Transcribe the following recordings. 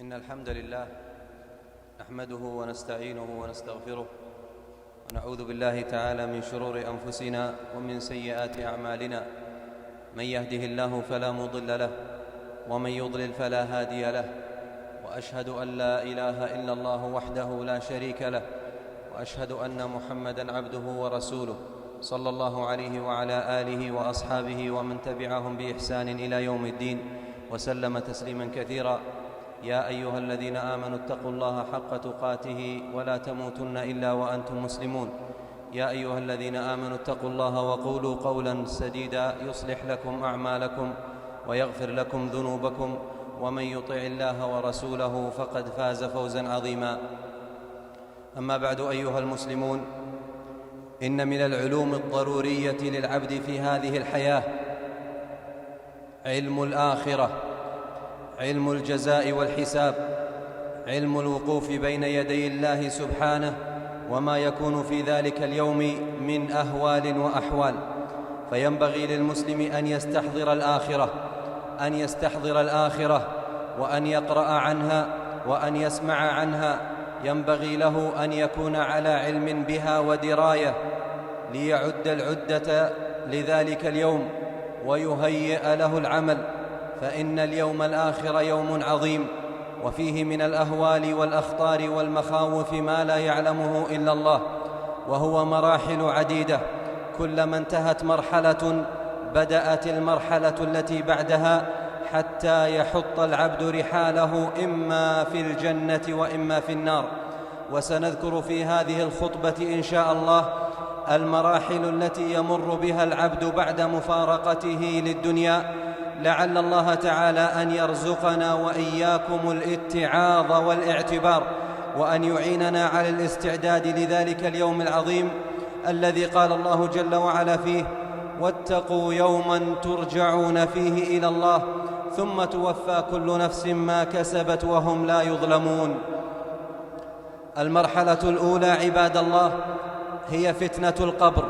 إن الحمد لله نحمده ونستعينه ونستغفره ونعوذ بالله تعالى من شرور أنفسنا ومن سيئات أعمالنا. من يهده الله فلا مضل له ومن يضلل فلا هادي له، وأشهد أن لا إله إلا الله وحده لا شريك له، وأشهد أن محمدًا عبده ورسوله صلى الله عليه وعلى آله وأصحابه ومن تبعهم بإحسان إلى يوم الدين وسلم تسليمًا كثيرًا. يا أيها الذين آمنوا اتقوا الله حق تقاته ولا تموتن إلا وأنتم مسلمون. يا أيها الذين آمنوا اتقوا الله وقولوا قولا سديدا يصلح لكم أعمالكم ويغفر لكم ذنوبكم، ومن يطع الله ورسوله فقد فاز فوزا عظيما. أما بعد أيها المسلمون، إن من العلوم الضرورية للعبد في هذه الحياة علم الآخرة، علم الجزاء والحساب، علم الوقوف بين يدي الله سبحانه وما يكون في ذلك اليوم من أهوال وأحوال. فينبغي للمسلم أن يستحضر الآخرة وأن يقرأ عنها وأن يسمع عنها. ينبغي له أن يكون على علم بها ودراية ليعد العدة لذلك اليوم ويهيئ له العمل، فإن اليوم الآخر يوم عظيم، وفيه من الأهوال والأخطار والمخاوف ما لا يعلمه إلا الله، وهو مراحل عديدة. كلما انتهت مرحلة بدأت المرحلة التي بعدها، حتى يحط العبد رحاله إما في الجنة وإما في النار. وسنذكر في هذه الخطبة إن شاء الله المراحل التي يمر بها العبد بعد مفارقته للدنيا، لعل الله تعالى أن يرزقنا وإياكم الاتعاظ والاعتبار، وأن يعيننا على الاستعداد لذلك اليوم العظيم الذي قال الله جل وعلا فيه: واتقوا يوما ترجعون فيه إلى الله ثم توفى كل نفس ما كسبت وهم لا يظلمون. المرحلة الأولى عباد الله هي فتنة القبر،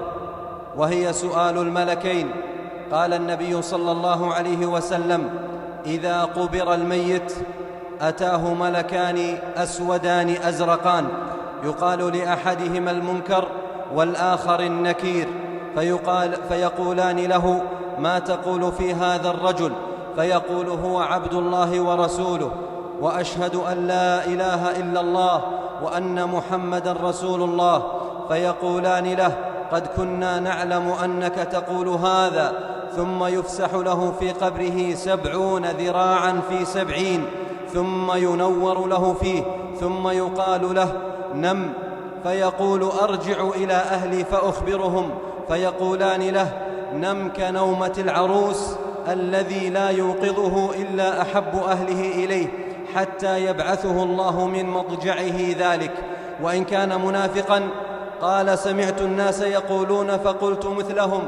وهي سؤال الملكين. قال النبي صلى الله عليه وسلم: إذا قبر الميت أتاه ملكان أسودان أزرقان، يقال لأحدهما المنكر والآخر النكير، فيقولان له: ما تقول في هذا الرجل؟ فيقول: هو عبد الله ورسوله، وأشهد أن لا إله إلا الله وأن محمدًا رسول الله. فيقولان له: قد كنا نعلم أنك تقول هذا. ثم يفسح له في قبره 70 ذراعا في 70، ثم ينور له فيه، ثم يقال له: نم. فيقول: أرجع إلى أهلي فأخبرهم. فيقولان له: نم كنومة العروس الذي لا يوقظه إلا أحب أهله إليه، حتى يبعثه الله من مضجعه ذلك. وإن كان منافقا قال: سمعت الناس يقولون فقلت مثلهم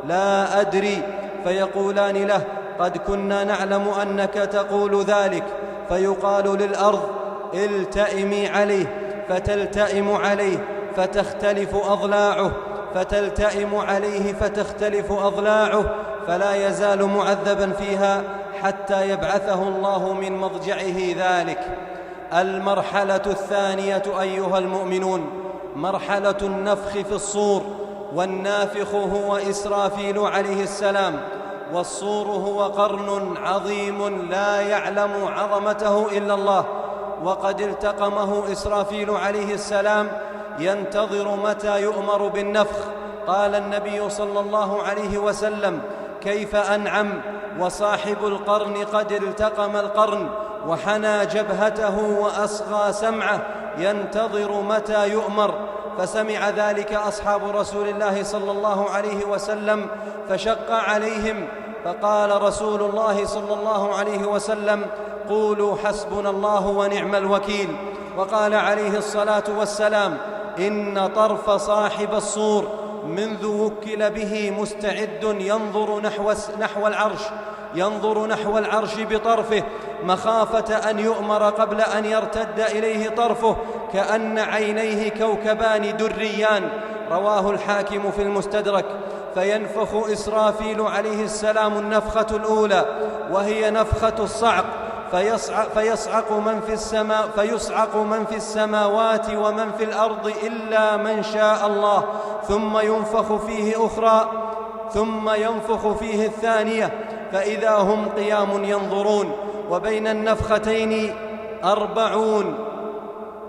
لا أدري. فيقولان له: قد كنا نعلم أنك تقول ذلك. فيقال للأرض: التئمي عليه، فتلتئم عليه فتختلف أضلاعه، فتلتئم عليه فتختلف أضلاعه، فلا يزال معذبا فيها حتى يبعثه الله من مضجعه ذلك. المرحلة الثانية أيها المؤمنون مرحلة النفخ في الصور، والنافخ هو إسرافيل عليه السلام، والصور هو قرن عظيم لا يعلم عظمته إلا الله، وقد التقمه إسرافيل عليه السلام ينتظر متى يؤمر بالنفخ. قال النبي صلى الله عليه وسلم: كيف أنعم وصاحب القرن قد التقم القرن وحنى جبهته وأصغى سمعه، ينتظر متى يؤمر. فسمع ذلك أصحاب رسول الله صلى الله عليه وسلم فشق عليهم، فقال رسول الله صلى الله عليه وسلم: قولوا حسبنا الله ونعم الوكيل. وقال عليه الصلاة والسلام: إن طرف صاحب الصور منذ وكل به مستعد ينظر نحو العرش بطرفه، مخافة أن يؤمر قبل أن يرتد إليه طرفه، كأن عينيه كوكبان دريان. رواه الحاكم في المستدرك. فينفخ إسرافيل عليه السلام النفخة الأولى، وهي نفخة الصعق، فيصعق من في السماوات ومن في الأرض إلا من شاء الله، ثم ينفخ فيه أخرى، ثم ينفخ فيه الثانية، فإذا هم قيام ينظرون، وبين النفختين 40،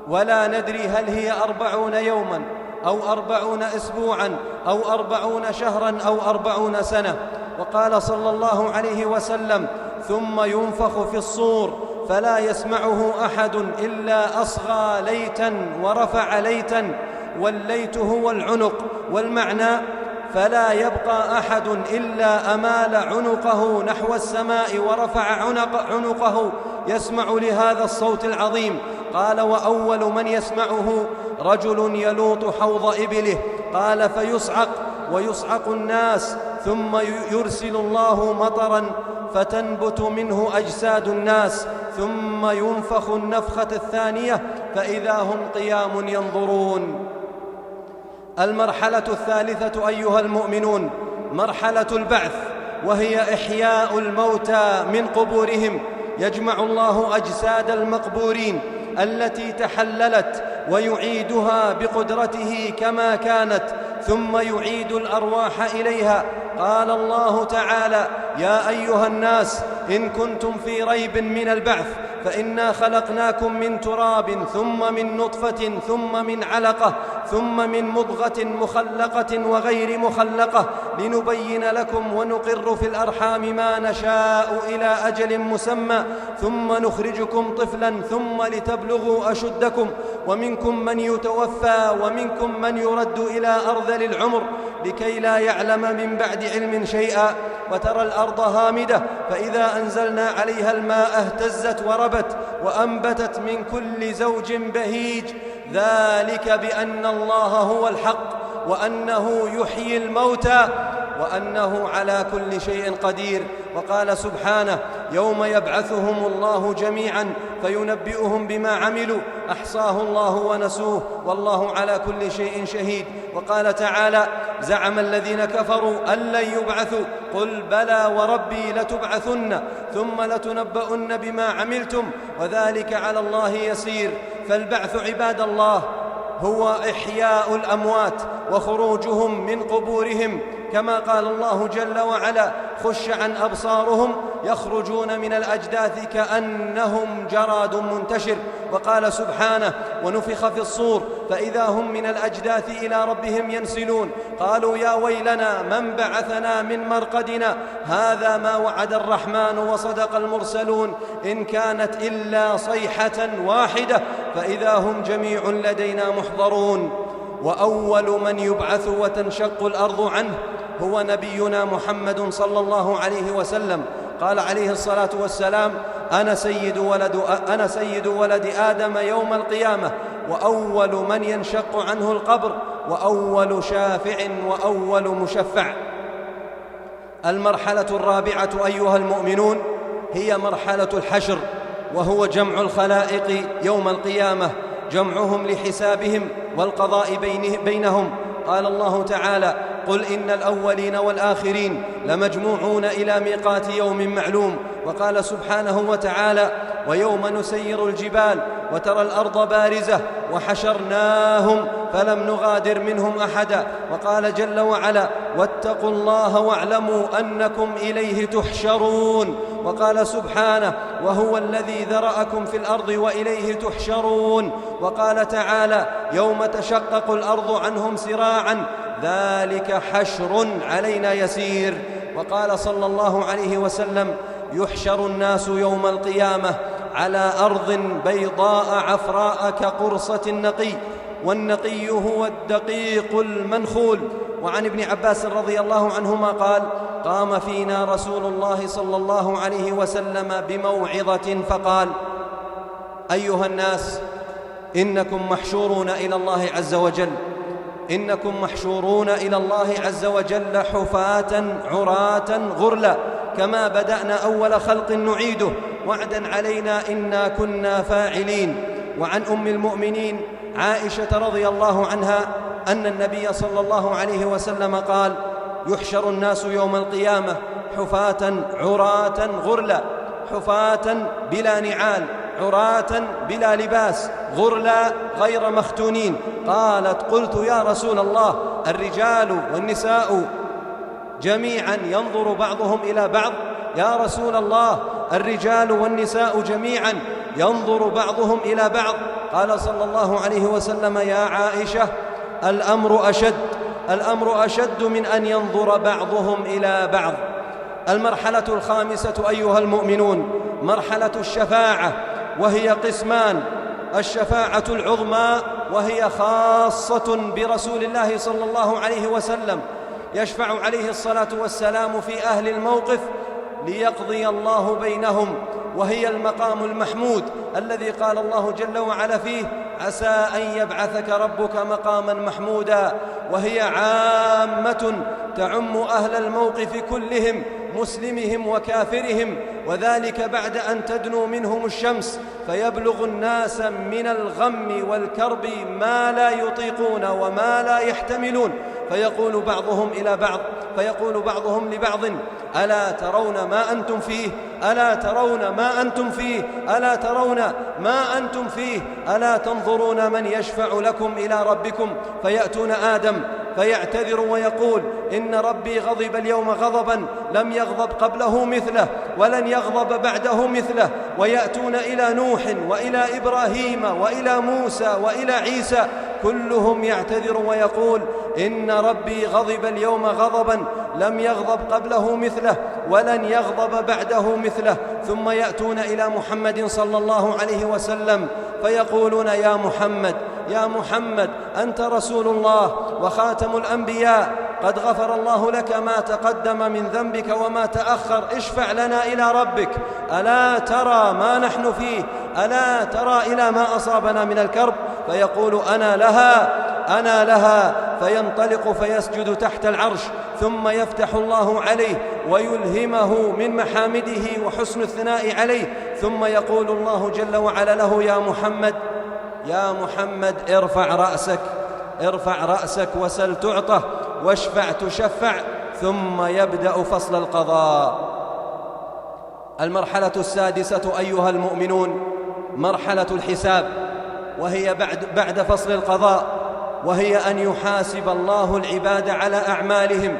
ولا ندري هل هي 40 يوما أو 40 أسبوعا أو 40 شهرا أو 40 سنة. وقال صلى الله عليه وسلم: ثم ينفخ في الصور فلا يسمعه أحد إلا أصغى ليتا ورفع ليتا، والليت هو العنق، والمعنى فلا يبقى أحد إلا أمال عنقه نحو السماء ورفع عنقه يسمع لهذا الصوت العظيم. قال: وأول من يسمعه رجل يلوط حوض إبله. قال: ويصعق الناس، ثم يرسل الله مطرا فتنبت منه أجساد الناس، ثم ينفخ النفخة الثانية فإذا هم قيام ينظرون. المرحلة الثالثة أيها المؤمنون مرحلة البعث، وهي إحياء الموتى من قبورهم. يجمع الله أجساد المقبورين التي تحللت ويعيدها بقدرته كما كانت، ثم يعيد الأرواح إليها. قال الله تعالى: يا أيها الناس إن كنتم في ريب من البعث فإنا خلقناكم من تراب ثم من نطفة ثم من علقة ثم من مضغة مخلقة وغير مخلقة لنبين لكم ونقر في الأرحام ما نشاء إلى أجل مسمى ثم نخرجكم طفلا ثم لتبلغوا أشدكم، ومنكم من يتوفى ومنكم من يرد إلى أرذل العمر لكي لا يعلم من بعد علم شيئا. وترى الأرض هامدة فإذا أنزلنا عليها الماء اهتزت وربت وأنبتت من كل زوج بهيج، ذلك بأن الله هو الحق وأنه يحيي الموتى وأنه على كل شيء قدير. وقال سبحانه: يوم يبعثهم الله جميعا فينبئهم بما عملوا أحصاه الله ونسوه والله على كل شيء شهيد. وقال تعالى: زعم الذين كفروا أن لن يبعثوا قل بلى وربي لتبعثن ثم لتنبؤن بما عملتم وذلك على الله يسير. فالبعث عباد الله هو إحياء الأموات وخروجهم من قبورهم، كما قال الله جل وعلا: خش عن أبصارهم يخرجون من الأجداث كأنهم جراد منتشر. وقال سبحانه: ونفخ في الصور فإذا هم من الأجداث إلى ربهم ينسلون قالوا يا ويلنا من بعثنا من مرقدنا هذا ما وعد الرحمن وصدق المرسلون إن كانت إلا صيحة واحدة فإذا هم جميع لدينا محضرون. وأول من يبعث وتنشق الأرض عنه هو نبينا محمد صلى الله عليه وسلم. قال عليه الصلاة والسلام: أنا سيد ولد آدم يوم القيامة، وأول من ينشق عنه القبر، وأول شافع وأول مشفع. المرحلة الرابعة أيها المؤمنون هي مرحلة الحشر، وهو جمع الخلائق يوم القيامة، جمعهم لحسابهم والقضاء بينهم. قال الله تعالى: قل إن الأولين والآخرين لمجموعون إلى ميقات يوم معلوم. وقال سبحانه وتعالى: ويوم نسير الجبال وترى الأرض بارزة وحشرناهم فلم نغادر منهم أحدا. وقال جل وعلا: واتقوا الله واعلموا أنكم إليه تحشرون. وقال سبحانه: وهو الذي ذرأكم في الأرض وإليه تحشرون. وقال تعالى: يوم تشقق الأرض عنهم سراعا ذلك حشر علينا يسير. وقال صلى الله عليه وسلم: يحشر الناس يوم القيامة على أرض بيضاء عفراء كقرصة النقي، والنقي هو الدقيق المنخول. وعن ابن عباس رضي الله عنهما قال: قام فينا رسول الله صلى الله عليه وسلم بموعظة فقال: أيها الناس إنكم محشورون إلى الله عز وجل، إنكم محشورون إلى الله عز وجل حفاة عراة غرلا كما بدأنا أول خلق نعيده وعدا علينا إنا كنا فاعلين. وعن أم المؤمنين عائشة رضي الله عنها أن النبي صلى الله عليه وسلم قال: يحشر الناس يوم القيامة حفاة عراة غرلا. حفاة بلا نعال عراة بلا لباس غرلا غير مختونين. قالت: قلت يا رسول الله الرجال والنساء جميعا ينظر بعضهم إلى بعض؟ يا رسول الله الرجال والنساء جميعا ينظر بعضهم إلى بعض. قال صلى الله عليه وسلم: يا عائشة الأمر أشد من أن ينظر بعضهم إلى بعض. المرحلة الخامسة أيها المؤمنون مرحلة الشفاعة، وهي قسمان: الشفاعة العظمى وهي خاصة برسول الله صلى الله عليه وسلم، يشفع عليه الصلاة والسلام في أهل الموقف ليقضي الله بينهم، وهي المقام المحمود الذي قال الله جل وعلا فيه: عسى أن يبعثك ربك مقاما محمودا. وهي عامة تعم أهل الموقف كلهم مسلمهم وكافرهم، وذلك بعد أن تدنو منهم الشمس فيبلغ الناس من الغم والكرب ما لا يطيقون وما لا يحتملون، فيقول بعضهم لبعض: ألا ترون ما أنتم فيه؟ ألا ترون ما أنتم فيه؟ ألا ترون ما أنتم فيه؟ ألا تنظرون من يشفع لكم إلى ربكم؟ فيأتون آدم فيعتذر ويقول: إن ربي غضب اليوم غضبا لم يغضب قبله مثله ولن يغضب بعده مثله. ويأتون إلى نوح وإلى إبراهيم وإلى موسى وإلى عيسى، كلهم يعتذر ويقول: إن ربي غضب اليوم غضبا لم يغضب قبله مثله ولن يغضب بعده مثله. ثم يأتون إلى محمد صلى الله عليه وسلم فيقولون: يا محمد أنت رسول الله وخاتم الأنبياء، قد غفر الله لك ما تقدم من ذنبك وما تأخر، اشفع لنا إلى ربك. ألا ترى ما نحن فيه؟ ألا ترى إلى ما أصابنا من الكرب؟ فيقول: أنا لها. فينطلق فيسجد تحت العرش، ثم يفتح الله عليه ويلهمه من محامده وحسن الثناء عليه، ثم يقول الله جل وعلا له: يا محمد ارفع رأسك وسل تعطه واشفع تشفع. ثم يبدأ فصل القضاء. المرحلة السادسة أيها المؤمنون مرحلة الحساب، وهي بعد فصل القضاء، وهي أن يحاسب الله العباد على أعمالهم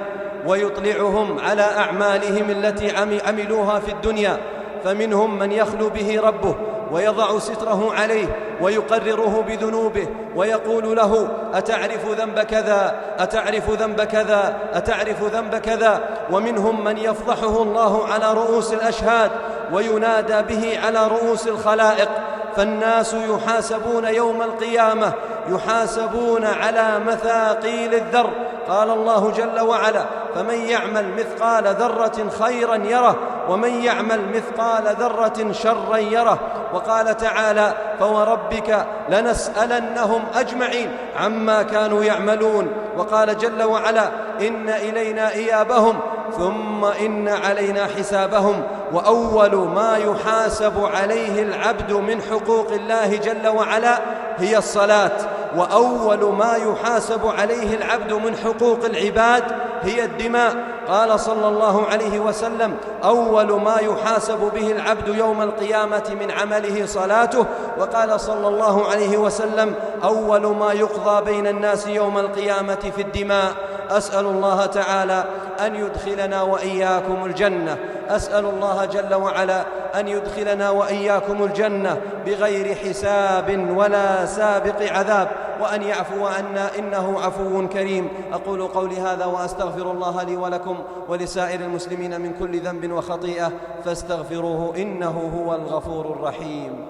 ويطلعهم على أعمالهم التي عملوها في الدنيا. فمنهم من يخلو به ربه ويضع ستره عليه ويقرره بذنوبه ويقول له: أتعرف ذنب كذا؟ أتعرف ذنب كذا؟ أتعرف ذنب كذا؟ ومنهم من يفضحه الله على رؤوس الأشهاد وينادى به على رؤوس الخلائق. فالناس يحاسبون يوم القيامة يحاسبون على مثاقيل الذر. قال الله جل وعلا: فمن يعمل مثقال ذرة خيرا يره ومن يعمل مثقال ذرة شرا يره. وقال تعالى: فوربك لنسألنهم أجمعين عما كانوا يعملون. وقال جل وعلا: إن إلينا إيابهم ثم إن علينا حسابهم. وأول ما يحاسب عليه العبد من حقوق الله جل وعلا هي الصلاة، وأول ما يحاسب عليه العبد من حقوق العباد هي الدماء. قال صلى الله عليه وسلم: أول ما يحاسب به العبد يوم القيامة من عمله صلاته. وقال صلى الله عليه وسلم: أول ما يقضى بين الناس يوم القيامة في الدماء. أسأل الله تعالى أن يدخلنا وإياكم الجنة، أسأل الله جل وعلا أن يدخلنا وإياكم الجنة بغير حساب ولا سابق عذاب، وأن يعفو عنا إنه عفو كريم. أقول قولي هذا وأستغفر الله لي ولكم ولسائر المسلمين من كل ذنب وخطيئة فاستغفروه إنه هو الغفور الرحيم.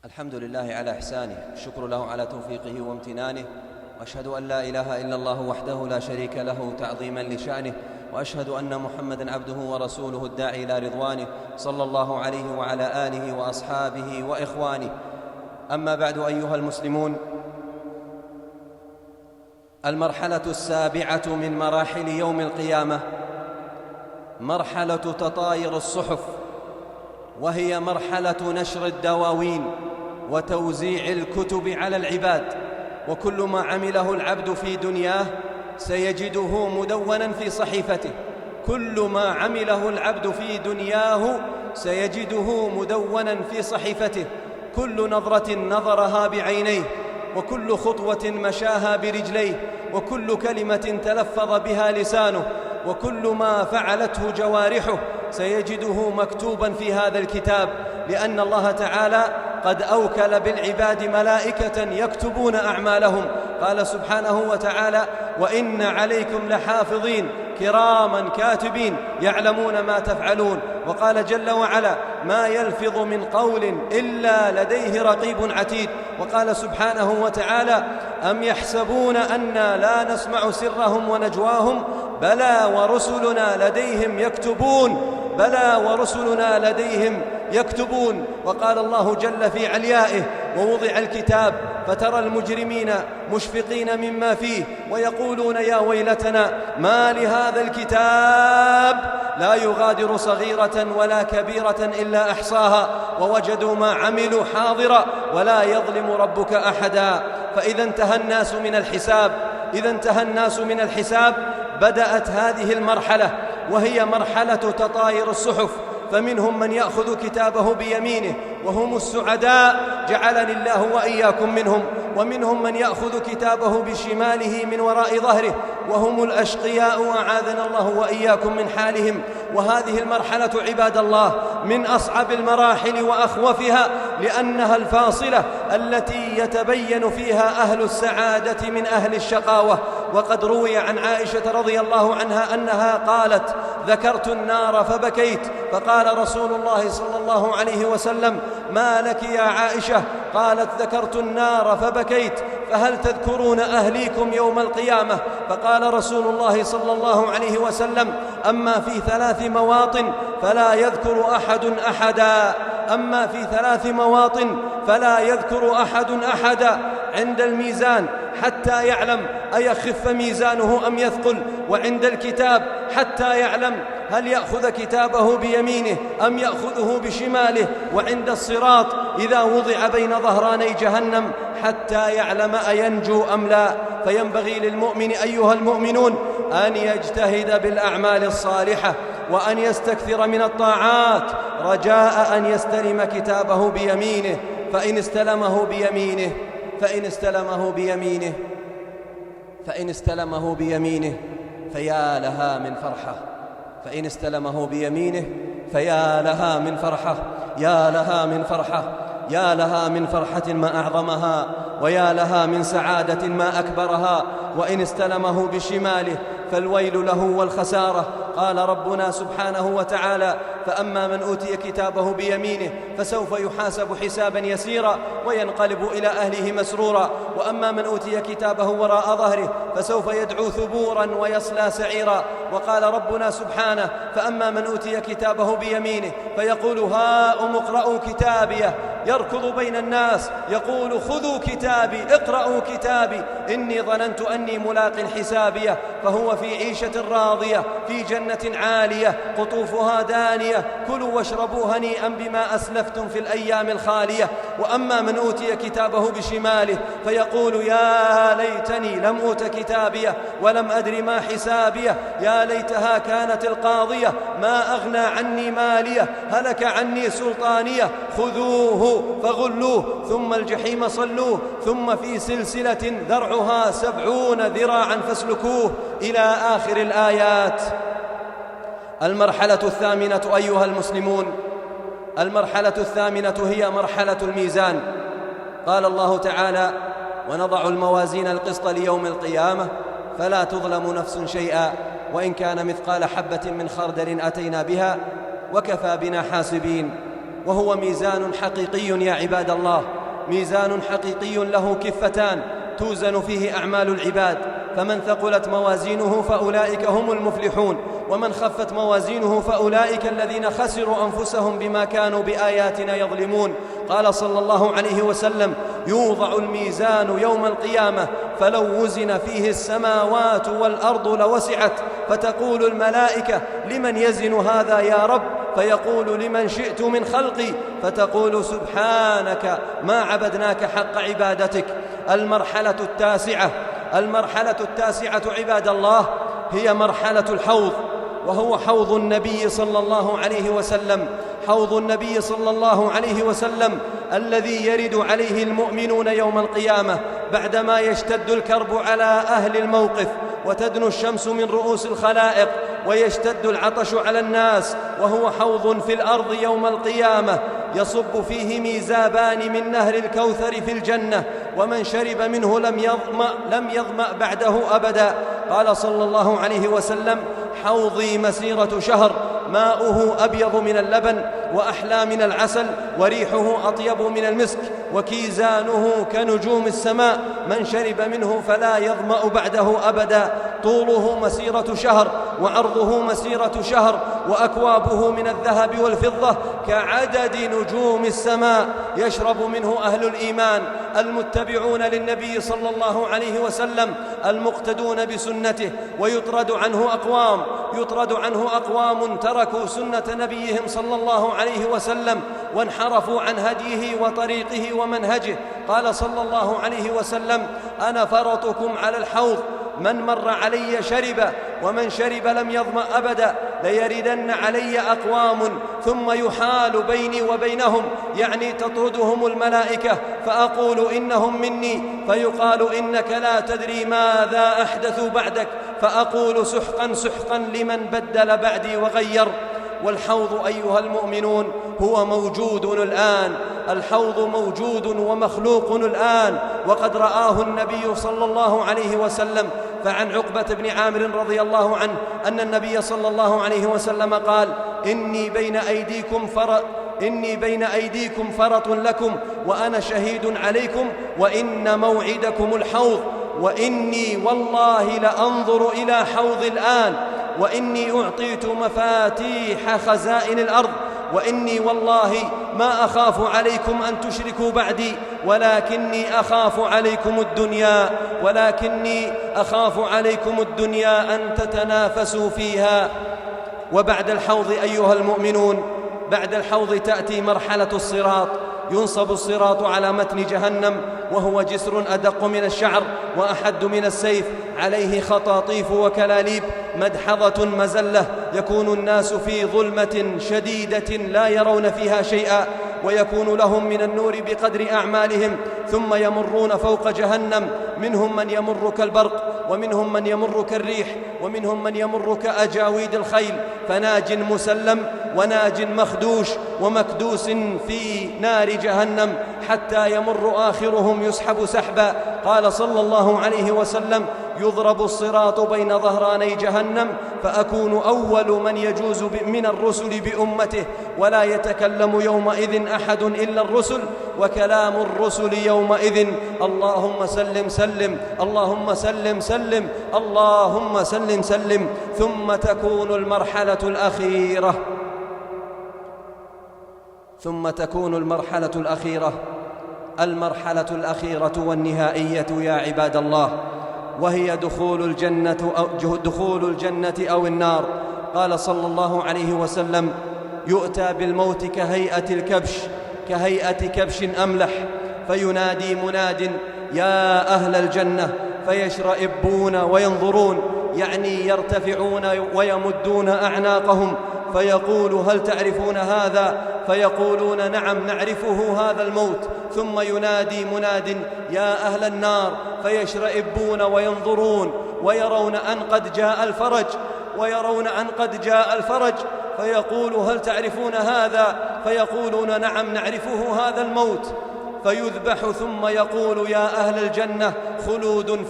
الحمد لله على إحسانه، الشكر له على توفيقه وامتنانه، وأشهد أن لا إله إلا الله وحده لا شريك له تعظيما لشأنه، وأشهد أن محمدًا عبده ورسوله الداعي إلى رضوانه صلى الله عليه وعلى آله وأصحابه وإخوانه. أما بعد أيها المسلمون، المرحلة السابعة من مراحل يوم القيامة مرحلة تطاير الصحف، وهي مرحلة نشر الدواوين وتوزيع الكتب على العباد. وكل ما عمله العبد في دنياه سيجده مدونا في صحيفته. كل ما عمله العبد في دنياه سيجده مدونا في صحيفته. كل نظرة نظرها بعينيه، وكل خطوة مشاها برجليه، وكل كلمة تلفظ بها لسانه، وكل ما فعلته جوارحه سيجده مكتوبا في هذا الكتاب، لأن الله تعالى قد أوكل بالعباد ملائكة يكتبون أعمالهم. قال سبحانه وتعالى: وإن عليكم لحافظين كراما كاتبين يعلمون ما تفعلون. وقال جل وعلا: ما يلفظ من قول إلا لديه رقيب عتيد. وقال سبحانه وتعالى: أم يحسبون أنا لا نسمع سرهم ونجواهم بلى ورسلنا لديهم يكتبون. بلى ورسلنا لديهم يكتبون. وقال الله جل في عليائه: ووضع الكتاب فترى المجرمين مشفقين مما فيه ويقولون يا ويلتنا ما لهذا الكتاب لا يغادر صغيرة ولا كبيرة إلا أحصاها ووجدوا ما عملوا حاضرا ولا يظلم ربك أحدا. فإذا انتهى الناس من الحساب بدأت هذه المرحلة، وهي مرحلة تطاير الصحف. فمنهم من يأخذ كتابه بيمينه وهم السعداء، جعلني الله وإياكم منهم. ومنهم من يأخذ كتابه بشماله من وراء ظهره وهم الأشقياء، وأعاذنا الله وإياكم من حالهم. وهذه المرحلة عباد الله من أصعب المراحل وأخوفها، لأنها الفاصلة التي يتبين فيها أهل السعادة من أهل الشقاوة. وقد روي عن عائشة رضي الله عنها أنها قالت: ذكرت النار فبكيت، فقال رسول الله صلى الله عليه وسلم: ما لك يا عائشة؟ قالت: ذكرت النار فبكيت، فهل تذكرون أهليكم يوم القيامة؟ فقال رسول الله صلى الله عليه وسلم: أما في 3 مواطن فلا يذكر أحد أحدا. أما في 3 مواطن فلا يذكر أحد أحدا: عند الميزان حتى يعلم أيخف ميزانه أم يثقل، وعند الكتاب حتى يعلم هل يأخذ كتابه بيمينه أم يأخذه بشماله، وعند الصراط إذا وضع بين ظهراني جهنم حتى يعلم أينجو أم لا. فينبغي للمؤمن أيها المؤمنون أن يجتهد بالأعمال الصالحة وأن يستكثر من الطاعات رجاء أن يستلم كتابه بيمينه. فإن استلمه بيمينه فيا لها من فرحة. فإن استلمه بيمينه فيا لها من فرحة. يا لها من فرحة، يا لها من فرحة ما أعظمها، ويا لها من سعادة ما أكبرها. وإن استلمه بشماله فالويل له والخسارة. قال ربنا سبحانه وتعالى: فأما من أوتي كتابه بيمينه فسوف يحاسب حسابا يسيرا وينقلب إلى أهله مسرورا. وأما من أوتي كتابه وراء ظهره فسوف يدعو ثبورا ويصلى سعيرا. وقال ربنا سبحانه: فأما من أوتي كتابه بيمينه فيقول هاؤم اقرءوا كتابيه، يركض بين الناس يقول خذوا كتابي اقرأوا كتابي إني ظننت أني ملاق حسابيه. فهو في عيشة راضية في جنة عالية قطوفها دانية، كلوا واشربوا هنيئا بما أسلفتم في الأيام الخالية. وأما من أوتي كتابه بشماله فيقول يا ليتني لم أوت كتابيه ولم أدر ما حسابيه، يا ليتها كانت القاضية ما أغنى عني ماليه، هلك عني سلطانيه، خذوه فغلوه ثم الجحيم صلوه ثم في سلسلة ذرعها 70 ذراعا فاسلكوه إلى آخر الآيات. المرحلة الثامنة أيها المسلمون، المرحلة الثامنة هي مرحلة الميزان. قال الله تعالى: ونضع الموازين القسط ليوم القيامة فلا تظلم نفس شيئا وإن كان مثقال حبة من خردل أتينا بها وكفى بنا حاسبين. وهو ميزان حقيقي يا عباد الله، ميزان حقيقي له كفتان توزن فيه أعمال العباد، فمن ثقلت موازينه فأولئك هم المفلحون، ومن خفت موازينه فأولئك الذين خسروا أنفسهم بما كانوا بآياتنا يظلمون. قال صلى الله عليه وسلم: يوضع الميزان يوم القيامة فلو وزن فيه السماوات والأرض لوسعت، فتقول الملائكة: لمن يزن هذا يا رب؟ فيقول: لمن شئت من خلقي. فتقول: سبحانك ما عبدناك حق عبادتك. المرحلة التاسعة عباد الله هي مرحلة الحوض، وهو حوض النبي صلى الله عليه وسلم، حوض النبي صلى الله عليه وسلم الذي يرد عليه المؤمنون يوم القيامة بعدما يشتد الكرب على أهل الموقف وتدنو الشمس من رؤوس الخلائق ويشتد العطش على الناس، وهو حوض في الأرض يوم القيامة يصب فيه ميزابان من نهر الكوثر في الجنة، ومن شرب منه لم يظمأ بعده أبدا. قال صلى الله عليه وسلم: حوضي مسيرة شهر، ماؤه أبيض من اللبن وأحلى من العسل وريحه أطيب من المسك وكيزانه كنجوم السماء، من شرب منه فلا يظمأ بعده أبدا. طوله مسيرة شهر وعرضه مسيرة شهر، وأكوابه من الذهب والفضة كعدد نجوم السماء، يشرب منه أهل الإيمان المتبعون للنبي صلى الله عليه وسلم المقتدون بسنته، ويطرد عنه أقوام تركوا سنة نبيهم صلى الله عليه وسلم وانحرفوا عن هديه وطريقه ومنهجه. قال صلى الله عليه وسلم: أنا فرطكم على الحوض، من مر علي شرب، ومن شرب لم يظمأ أبدا. ليردن علي أقوام ثم يحال بيني وبينهم، يعني تطردهم الملائكة، فأقول إنهم مني، فيقال إنك لا تدري ماذا أحدثوا بعدك، فأقول سحقا سحقا لمن بدل بعدي وغير. والحوض أيها المؤمنون هو موجود الآن، الحوض موجود ومخلوق الآن، وقد رآه النبي صلى الله عليه وسلم. فعن عقبة بن عامر رضي الله عنه أن النبي صلى الله عليه وسلم قال: إني بين أيديكم فرط لكم وأنا شهيد عليكم، وإن موعدكم الحوض، وإني والله لأنظر إلى حوض الآن، وإني أعطيت مفاتيح خزائن الأرض، وإني والله ما أخاف عليكم أن تشركوا بعدي، ولكني أخاف عليكم الدنيا أن تتنافسوا فيها. وبعد الحوض أيها المؤمنون، بعد الحوض تأتي مرحلة الصراط. ينصب الصراط على متن جهنم، وهو جسر أدق من الشعر وأحد من السيف، عليه خطاطيف وكلاليب، مدحضة مزلة، يكون الناس في ظلمة شديدة لا يرون فيها شيئا، ويكون لهم من النور بقدر أعمالهم، ثم يمرون فوق جهنم، منهم من يمر كالبرق، ومنهم من يمر كالريح، ومنهم من يمر كأجاويد الخيل، فناج مسلم وناج مخدوش ومكدوس في نار جهنم، حتى يمر آخرهم يسحب سحبا. قال صلى الله عليه وسلم: يضرب الصراط بين ظهراني جهنم، فأكون أول من يجوز من الرسل بأمته، ولا يتكلم يومئذ أحد إلا الرسل، وكلام الرسل يومئذ: اللهم سلم سلم، اللهم سلم سلم، اللهم سلم سلم. ثم تكون المرحلة الأخيرة والنهائية يا عباد الله، وهي دخول الجنة أو النار. قال صلى الله عليه وسلم: يؤتى بالموت كهيئة كبش أملح، فينادي مناد: يا أهل الجنة، فيشرئبون وينظرون، يعني يرتفعون ويمدون أعناقهم، فيقول: هل تعرفون هذا؟ فيقولون: نعم نعرفه، هذا الموت. ثم ينادي مناد: يا أهل النار، فيشرئبون وينظرون ويرون أن قد جاء الفرج، فيقول: هل تعرفون هذا؟ فيقولون: نعم نعرفه، هذا الموت. فيذبح ثم يقول: يا أهل الجنة خلود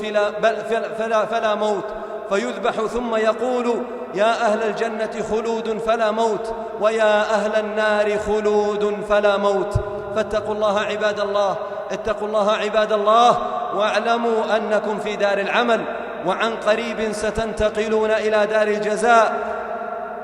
فلا موت. فيذبح ثم يقول: يا أهل الجنة خلود فلا موت، ويا أهل النار خلود فلا موت. فاتقوا الله عباد الله، اتقوا الله عباد الله، واعلموا أنكم في دار العمل، وعن قريب ستنتقلون إلى دار الجزاء،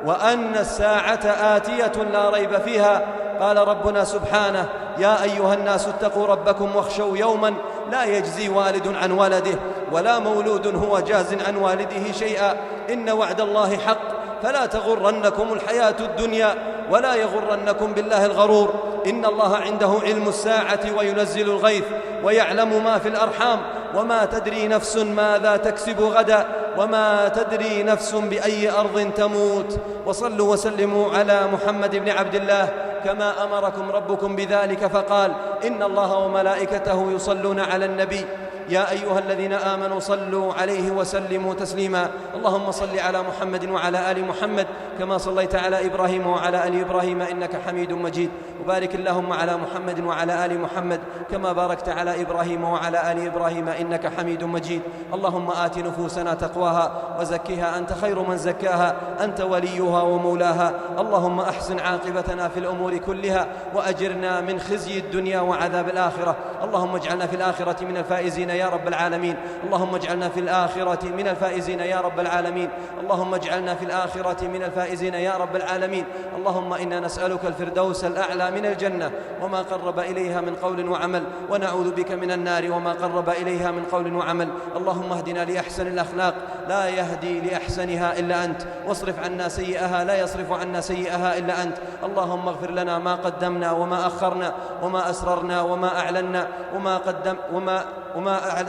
وأن الساعة آتية لا ريب فيها. قال ربنا سبحانه: يا أيها الناس اتقوا ربكم واخشوا يوما لا يجزي والد عن ولده، ولا مولود هو جاز عن والده شيئا، إن وعد الله حق، فلا تغرنكم الحياة الدنيا، ولا يغرنكم بالله الغرور. إن الله عنده علم الساعة وينزل الغيث ويعلم ما في الأرحام وما تدري نفس ماذا تكسب غدا وما تدري نفس بأي أرض تموت. وصلوا وسلموا على محمد بن عبد الله كما أمركم ربكم بذلك، فقال: إن الله وملائكته يصلون على النبي يا أيها الذين آمنوا صلوا عليه وسلموا تسليما. اللهم صل على محمد وعلى آل محمد كما صليت على إبراهيم وعلى آل إبراهيم إنك حميد مجيد، وبارك اللهم على محمد وعلى آل محمد كما باركت على إبراهيم وعلى آل إبراهيم إنك حميد مجيد. اللهم آت نفوسنا تقواها وزكها أنت خير من زكاها أنت وليها ومولاها. اللهم أحسن عاقبتنا في الأمور كلها وأجرنا من خزي الدنيا وعذاب الآخرة. اللهم اجعلنا في الآخرة من الفائزين يا رب العالمين. اللهم اجعلنا في الآخرة من الفائزين يا رب العالمين. اللهم اجعلنا في الآخرة من الفائزين يا رب العالمين. اللهم إنا نسألك الفردوس الأعلى من الجنة وما قرب إليها من قول وعمل، ونعوذ بك من النار وما قرب إليها من قول وعمل. اللهم اهدنا لأحسن الأخلاق لا يهدي لأحسنها إلا أنت، واصرف عنا سيئها لا يصرف عنا سيئها إلا أنت. اللهم اغفر لنا ما قدمنا وما أخرنا وما أسررنا وما أعلنا وما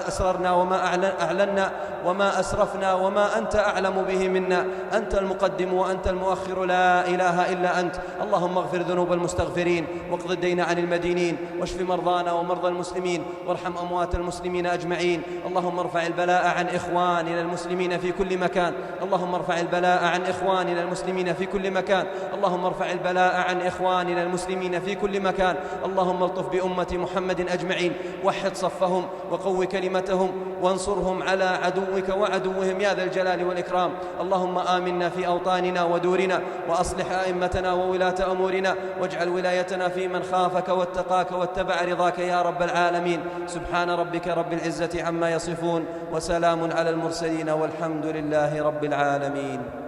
أسررنا وما أعلنا وما أسرفنا وما أنت أعلم به منا. أنت المقدم وأنت المؤخر لا إله إلا أنت. اللهم اغفر ذنوب المستغفرين واقض الدين عن المدينين واشف مرضانا ومرضى المسلمين وارحم أموات المسلمين أجمعين. اللهم ارفع البلاء عن إخواننا المسلمين في كل مكان. اللهم ارفع البلاء عن إخواننا المسلمين في كل مكان. اللهم ارفع البلاء عن إخواننا المسلمين في كل مكان. اللهم الطف بأمة محمد أجمعين، وحد صفهم وقو كلمتهم وانصرهم على عدوك وعدوهم يا ذا الجلال والإكرام. اللهم آمنا في أوطاننا ودورنا، وأصلح أئمتنا وولاة أمورنا، واجعل ولايتنا في من خافك واتقاك واتبع رضاك يا رب العالمين. سبحان ربك رب العزة عما يصفون، وسلام على المرسلين، والحمد لله رب العالمين.